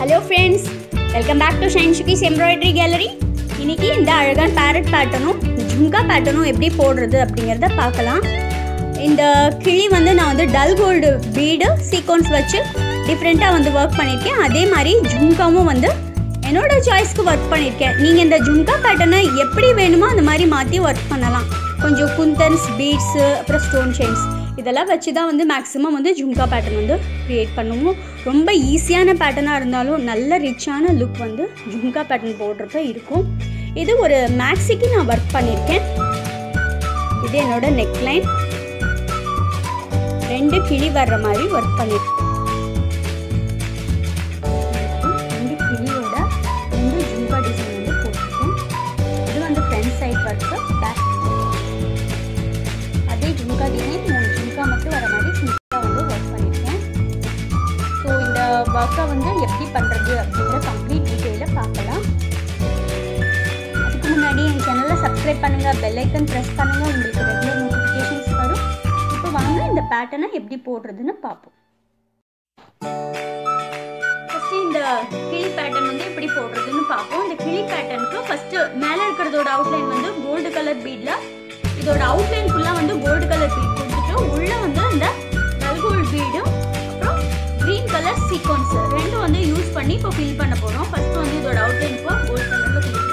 Hello friends, welcome back to Shine Shuki's Embroidery Gallery. இன்னைக்கு இந்த அழகான parrot patternum jumkka patternum எப்படி போடுறது அப்படிங்கறத பார்க்கலாம். இந்த கிளி வந்து நான் வந்து dull gold bead sequence வச்சு டிஃபரண்டா வந்து வர்க் பண்ணிருக்கேன். அதே மாதிரி ஜும்காவும் வந்து என்னோட சாய்ஸ்க்கு வர்க் பண்ணிருக்கேன். நீங்க இந்த ஜும்கா பேட்டர்னை எப்படி வேணுமோ அந்த மாதிரி மாத்தி வர்க் பண்ணலாம். கொஞ்சம் குந்தன்ஸ் பீட்ஸ் அப்புறம் ஸ்டோன் செயின்ஸ் இதெல்லாம் வச்சு தான் வந்து மேக்ஸிமம் வந்து ஜும்கா பேட்டர்ன் வந்து க்ரியேட் பண்ணுவோம். ரொம்ப ஈஸியான பேட்டர்னாக இருந்தாலும் நல்ல ரிச்சான லுக் வந்து ஜும்கா பேட்டர்ன் போடுறப்ப இருக்கும். இது ஒரு மேக்ஸிக்கு நான் ஒர்க் பண்ணியிருக்கேன். இது என்னோட நெக்லைன், 2 கிளி வர்ற மாதிரி ஒர்க் பண்ணியிருக்கேன். 2 கிளியோட 2 ஜும்கா டிசைன் வந்து போட்டிருக்கேன். இது வந்து ஃப்ரண்ட் சைட் ஒர்க்கு, பேக் அதே ஜும்கா டிசைன் 3 ஜும்கா மட்டும் வர மாதிரி சிம்பிளாக வந்து ஒர்க் பண்ணியிருக்கேன். ஸோ இந்த ஒர்க்கை வந்து எப்படி பண்ணுறது அப்படிங்கிற கம்ப்ளீட் டீட்டெயிலை பார்க்கலாம். அதுக்கு முன்னாடி என் சேனலை சப்ஸ்கிரைப் பண்ணுங்கள், பெல் ஐக்கன் ப்ரெஸ் பண்ணுங்கள், உங்களுக்கு ரெகுலர் நோட்டிஃபிகேஷன்ஸ் வரும். இப்போ வாங்க இந்த பேட்டர்னை எப்படி போடுறதுன்னு பார்ப்போம். ஃபஸ்ட்டு இந்த கிளி பேட்டர்ன் வந்து எப்படி போடுறதுன்னு பார்ப்போம். இந்த கிளி பேட்டர்னுக்கு ஃபஸ்ட்டு மேலே இருக்கிறதோட அவுட்லைன் வந்து கோல்டு கலர் பீடில், இதோட அவுட்லைன் ஃபுல்லாக வந்து கோல்டு கலர் பீட் கொடுத்துட்டு உள்ளே வந்து இந்த டல் கோல்டு பீடும் அப்புறம் க்ரீன் கலர் சீக்வன்ஸ் ரெண்டும் வந்து யூஸ் பண்ணி இப்போ ஃபில் பண்ண போகிறோம். ஃபஸ்ட்டு வந்து இதோட அவுட்லைன் இப்போ கோல்டு கலரில் கொடுக்குறோம்.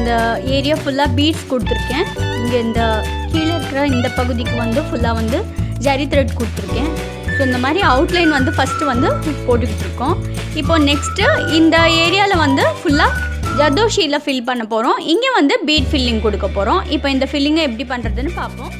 இந்த ஏரியா ஃபுல்லாக பீட்ஸ் கொடுத்துருக்கேன். இங்கே இந்த கீழே இருக்கிற இந்த பகுதிக்கு வந்து ஃபுல்லாக வந்து ஜரி த்ரெட் கொடுத்துருக்கேன். ஸோ இந்த மாதிரி அவுட்லைன் வந்து ஃபஸ்ட்டு வந்து போட்டுக்கிட்டு இருக்கோம். இப்போ நெக்ஸ்ட்டு இந்த ஏரியாவில் வந்து ஃபுல்லாக ஜர்தோஷியில் ஃபில் பண்ண போகிறோம். இங்கே வந்து பீட் ஃபில்லிங் கொடுக்க போகிறோம். இப்போ இந்த ஃபில்லிங்கை எப்படி பண்ணுறதுன்னு பார்ப்போம்.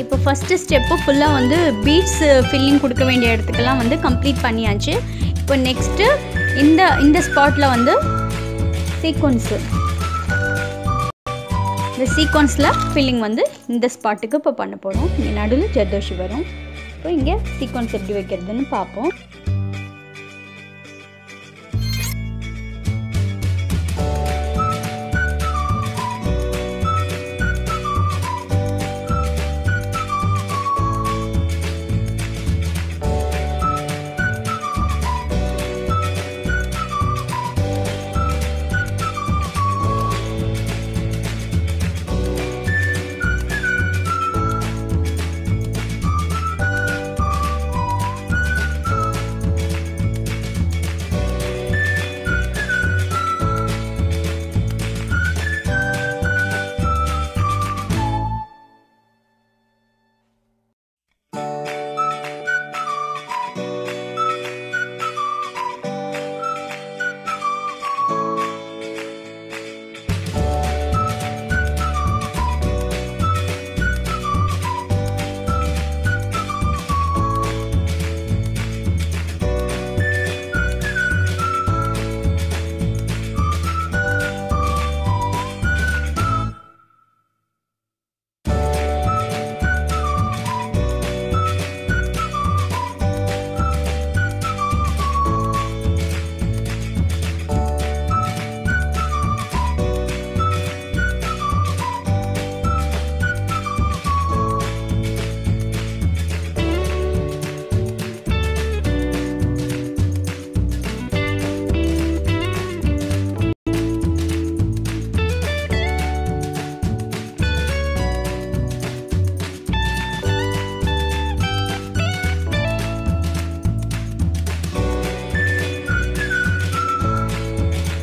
இப்போ ஃபஸ்ட்டு ஸ்டெப்பு ஃபுல்லாக வந்து பீட்ஸ் ஃபில்லிங் கொடுக்க வேண்டிய இடத்துக்கெல்லாம் வந்து கம்ப்ளீட் பண்ணியாச்சு. இப்போ நெக்ஸ்ட்டு இந்த ஸ்பாட்டில் வந்து சீக்வன்ஸு, இந்த சீக்வன்ஸில் ஃபில்லிங் வந்து இந்த ஸ்பாட்டுக்கு இப்போ பண்ண போகிறோம். இங்கே நடுவில் ஜர்தோஷி வரும். இப்போ இங்கே சீக்வன்ஸ் எப்படி வைக்கிறதுன்னு பார்ப்போம்.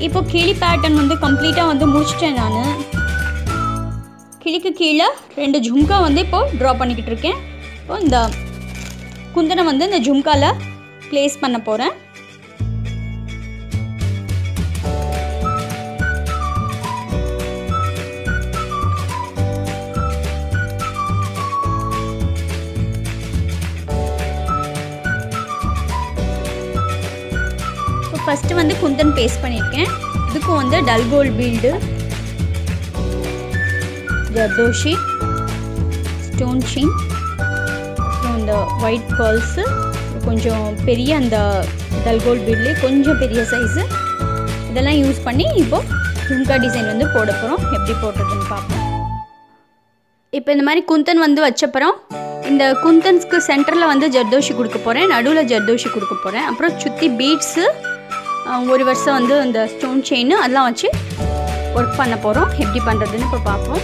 இப்போ கிளி பேட்டர்ன் வந்து கம்ப்ளீட்டாக வந்து முடிச்சிட்டேன் நான். கிளிக்கு கீழே 2 ஜும்கா வந்து இப்போது ட்ரா பண்ணிக்கிட்டு இருக்கேன். இப்போ இந்த குந்தனை வந்து இந்த ஜும்காவில் ப்ளேஸ் பண்ண போகிறேன். இப்போ ஃபஸ்ட்டு வந்து குந்தன் பேஸ்ட் பண்ணியிருக்கேன். இதுக்கும் வந்து dull gold field, zardozi, stone chain, அப்புறம் இந்த ஒயிட் பேர்ல்ஸு, கொஞ்சம் பெரிய அந்த டல் கோல்ட் பீட்லேயே கொஞ்சம் பெரிய சைஸு, இதெல்லாம் யூஸ் பண்ணி இப்போது ஜும்கா டிசைன் வந்து போட போகிறோம். எப்படி போடுறதுன்னு பார்ப்போம். இப்போ இந்த மாதிரி குந்தன் வந்து வச்சப்பறம் இந்த குந்தன்ஸ்க்கு சென்டரில் வந்து ஜர்தோஷி கொடுக்க போகிறேன், நடுவில் ஜர்தோஷி கொடுக்க போகிறேன். அப்புறம் சுற்றி பீட்ஸு, ஒரு வருஷம் வந்து அந்த ஸ்டோன் செயின் அதெல்லாம் வச்சு ஒர்க் பண்ண போகிறோம். எப்படி பண்ணுறதுன்னு இப்போ பார்ப்போம்.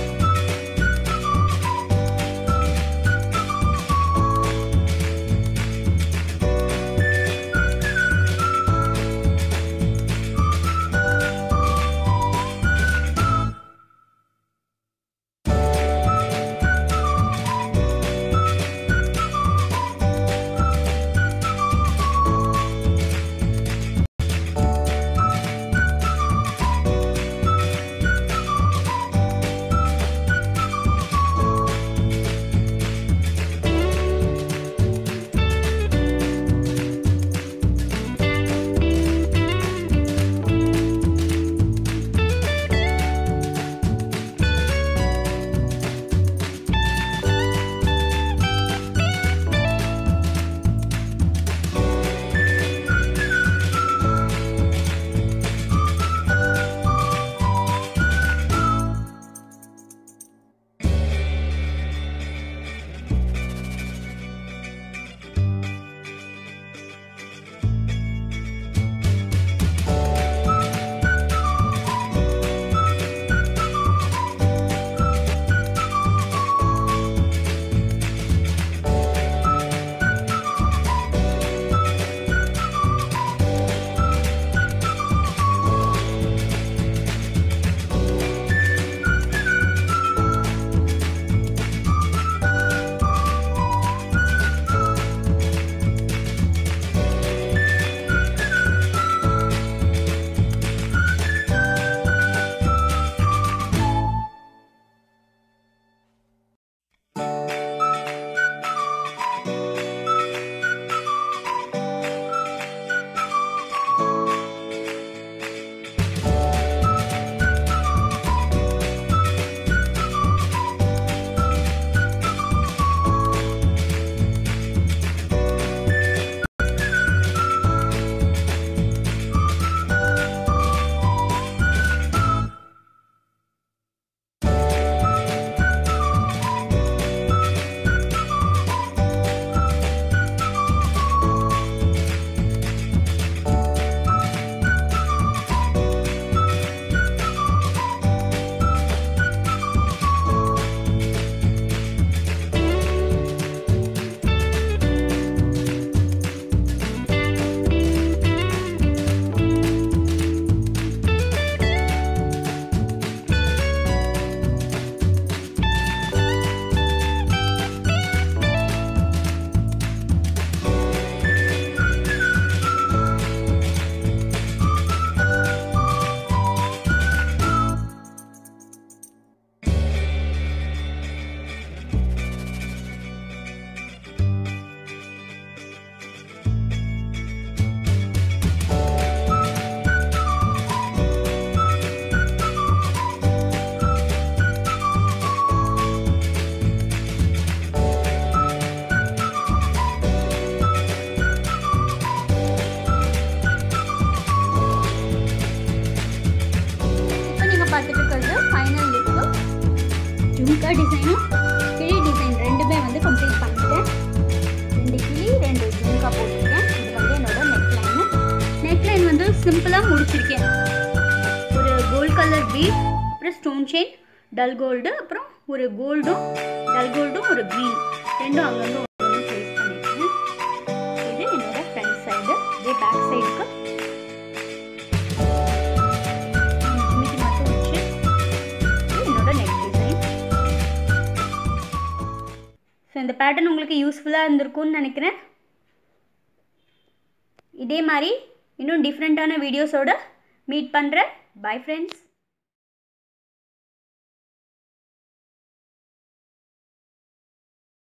ஜும்கா டிசைனும் கிளி டிசைன் ரெண்டுமே வந்து கம்ப்ளீட் பண்ணிட்டேன். 2 கிளி 2 ஜும்கா போட்டிருக்கேன். இது வந்து என்னோட நெக்லைன் வந்து சிம்பிளாக முடிச்சிருக்கேன். ஒரு கோல்ட் கலர் பீட், அப்புறம் ஸ்டோன் செயின், டல் கோல்டு, அப்புறம் ஒரு கோல்டும் டல் கோல்டும் ஒரு க்ரீன் ரெண்டும் அங்கங்கே ஒன்று ப்ளேஸ் பண்ணியிருக்கேன். இது என்னோட ஃப்ரண்ட் சைடு. இதே பேக் சைடுக்கு இந்த பேட்டர்ன் உங்களுக்கு யூஸ்ஃபுல்லாக இருந்திருக்கும்னு நினைக்கிறேன். இதே மாதிரி இன்னும் டிஃப்ரெண்ட்டான வீடியோஸோட மீட் பண்ணுறேன். Bye friends.